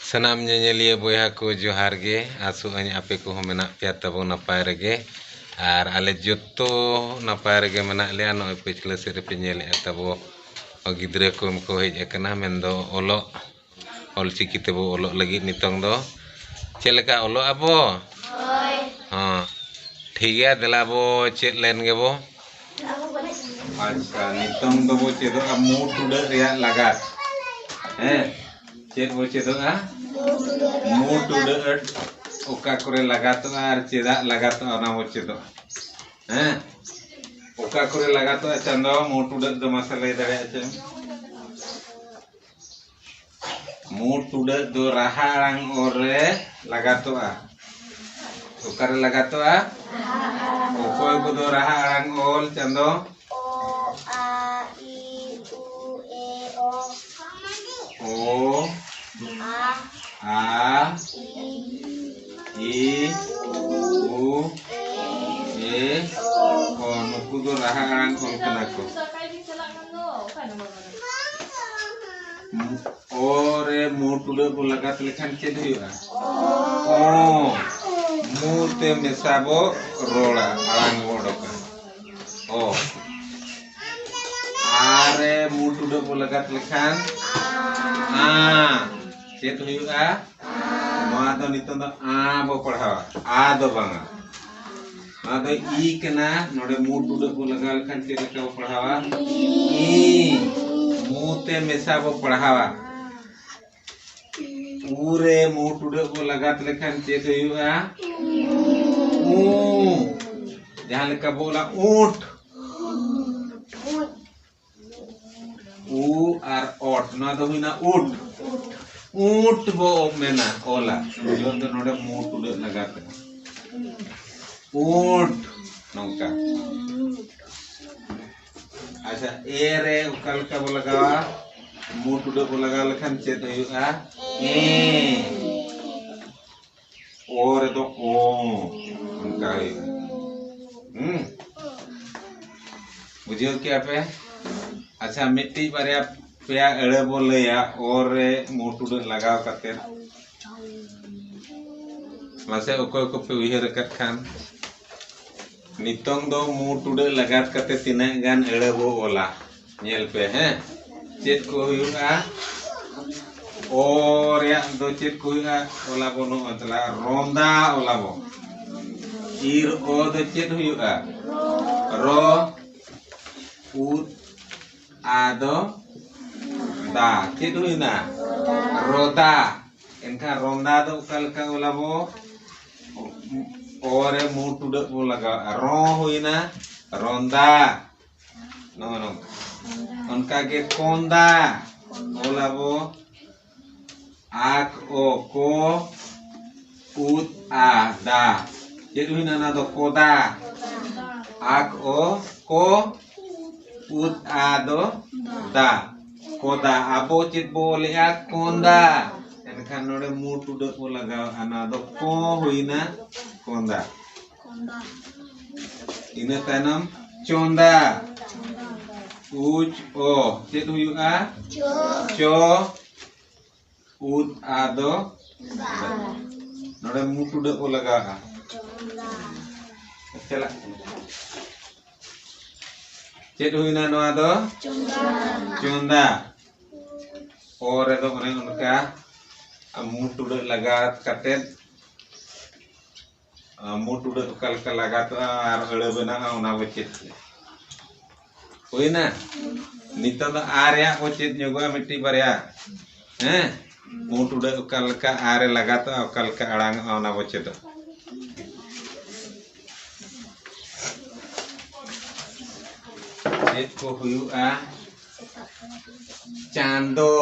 सनाम ñeñeliya boyha ko जोहार गे आसु अñ आपे को मेना पे तबो नपाय रगे और आले जोतो नपाय रगे मेना लेया नो पिछले से पे ñele तबो गिद्रे को उनको हेज एकना मेंदो ओलो ऑलचिकी तबो ओलो लगी नितोंग दो चेलका ओलो अबो हां ठीक है देला बो चेत लेन गे बो अच्छा नितोंग दो बो चेदो मु टुडे रिया लगा चेत बो चेदो मु टुडे ओका करे लगातो आर चेदा लगातो ना बो चेदो ओका करे लगातो चंदो मु टुडे दो मसाले दरे आचे मु टुडे दो राहारंग ओरे लगातो ओकारे लगातो ओकोय को दो राहारंग ओल चंदो ओ आ ई उ ए ओ आ ई उ ए ओ नुकु दो राहारंग ओल कना को ओरे मु टुडे को लगात लेखान चेद हुआ ओ मु ते मेसाबो रोड़ा आड़ांग ओडोका ओ आरे मु टुडे को लगात लेखान चेद हुआ नोआ दो नितों दो बो पढ़ावा दो बांगा नोआ दो ई कना नोडे मु टुडे को लगा लेखान चेद का बो पढ़ावा ई मुते मेसाबो पढ़ावा पूरे मु टुडे को लगात लेखान चेद हुआ ऊ जहां लेका बोला ऊंट ऊ आर ओट ना दो हुइना ऊंट ऊंट बो मेना ओला जो तो नोडे मु टुडे लगात ऊंट नोका अच्छा ए रे उकल का बो लगावा मु टुडे को लगा लेखान चेद हुआ ए और तो ओ उनका बुझियो क्या पे अच्छा मिट्टी बारिया पेया एड़े बोलया और मु टुडे लगाव कते मासे ओको को पे उहिर कत खान नितोंग दो मु टुडे लगात कते तिना गान एड़े बो ओला नेल पे हैं चेत को हुआ और या दो चेत को हुआ ओला बो नो मतलब रोंदा ओला बो ईर ओ दो चेत हुआ रो उत आदो दा चेत हुइना रोदा इनका रोंदा दो कल का ओला बो और मु टुडे बो लगा रो हुइना रोंदा नो नो उनका के कोंदा ओला बो आक ओ को उत आ दा चेद हुइना ना दो कोदा आक ओ को उत आ दो दा कोदा आबो चेद बोलिया कोंदा एनखान नोडे मु टुडे को लगाव आना दो को हुइना कोंदा इना तानम चोंदा उच ओ चेद हुआ चो उद आदो नोडे मु टुडे को लगा चला चेद हुइना नोआ दो चोंदा और दो मने उनका मु टुडे लगा कते मु टुडे कल का लगा तो आर एड़े बना ओना बचेत होइना नितो दो आर्या को चेत ñogo मिट्टी बारिया हैं मु टुडे कल का आरे लगा तो कल का अड़ांग ओना बचेत चेत को हुआ चांदो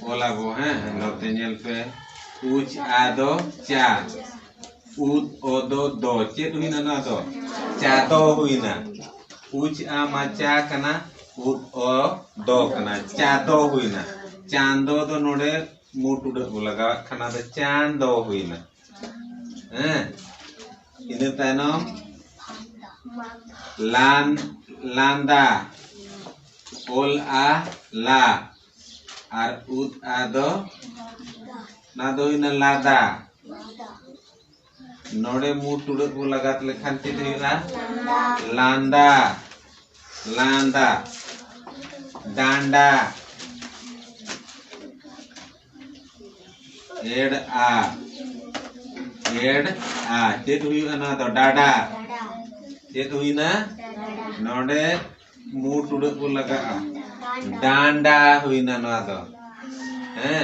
ओला बो हैं नोते ñel पे उच आदो चा उद ओदो दो चेत हुइना ना दो चादो हुइना उच आ माचा कना उद ओ दो कना चादो हुइना चांदो दो नोडे मु टुडे बो लगा खाना दो चांदो हुइना हैं इने तायनम लांदा ओल आ ला आर उद आ दो ना दो हुईना लादा नोड़े मु टुडक बो लगात लेखान चेत हुईना लांदा लांदा डांडा एड आ चेत हुईना ना तो डाडा चेत हुईना नोड़े मु टुडक बो लगा डांडा हुईना ना तो हैं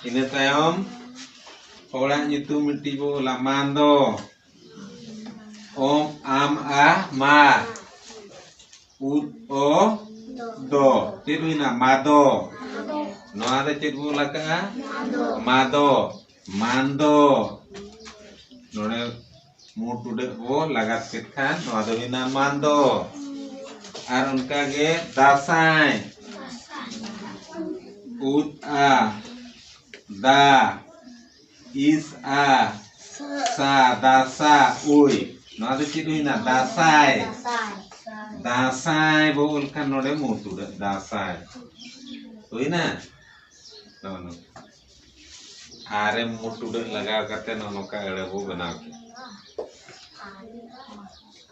इने तायम होड़ा nyutum मिट्टी बो लामांदो ओम आम आ मा उद ओ दो चेत हुईना मादो नोआ दे चेत बो लगा मादो मांदो नोड़े मु टुडक बो लगात केत खान नोआ दो हुईना मांदो आर उनका गे दासाय उद आ दा इस आ सा दासा उई नोआ दो चेत हुईना दासाय दासाय बो उनका नोड़े मु टुडक दासाय हुईना नो आरे मु टुडक लगाव करते नो का एड़े बो बनाव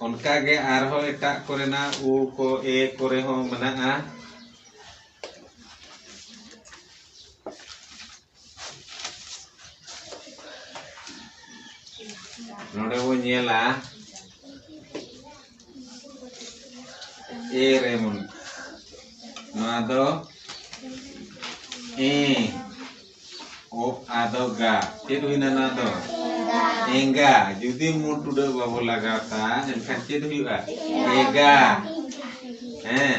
उनका गे आरहो एटा कोरेना उ को ए कोरे हो मनाआ नोड़े वो नेला ए रेमुन नोआ दो ए ओ आदो गा चेत हुईना ना दो एंगा जुदी मु टुडक बाबो लगाता एनखान चेत हुईआ एगा हैं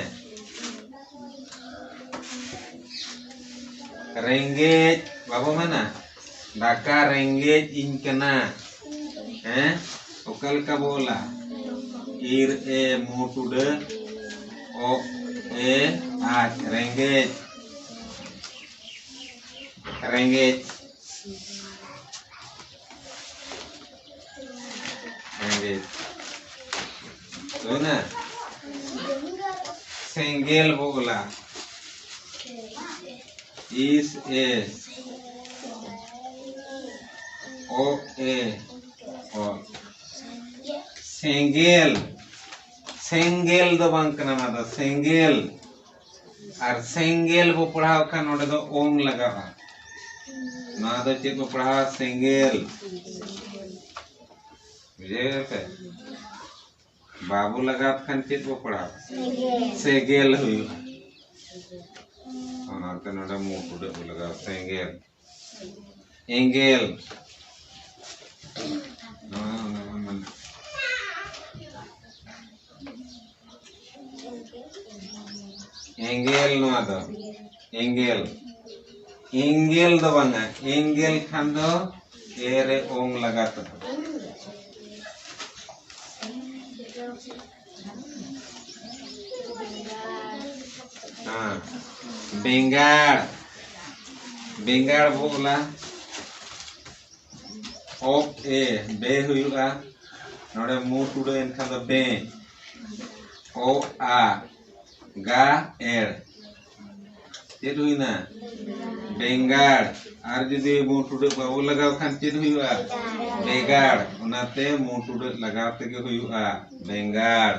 रेंगेज बाबो माना दाका रेंगेज इन कना हैं ओकल का बोला ईर ए मु टुडक ओ ए आज रेंगेज रेंगेज रेंगेज तो ना सेंगेल बोला इस ए ओ ए और सेंगेल सेंगेल दो बांग कना ना दो सेंगेल और सेंगेल बो पढ़ाओ खान ओडे दो ओम लगावा ना दो चेत बो पढ़ावा सेंगेल बुझे पे बाबू लगात खान चेत बो पढ़ावा सेंगेल हुई और ते नोडे मु टुडक बो लगावा सेंगेल एंगेल एंगेल नो आदो एंगेल एंगेल दो बांगा एंगेल खान दो एरे ओंग लगात हाँ बेंगाड़ बेंगाड़ बोला ओप ए बे हुआ नोड़े मु टुडक एनखान दो बे ओ आ गा एर चेत हुईना बेंगाड़ आर जुदी मु टुडक बाबू लगाव खान चेत हुआ बेगाड़ ओनाते मु टुडक लगाव तेगे हुआ बेंगाड़।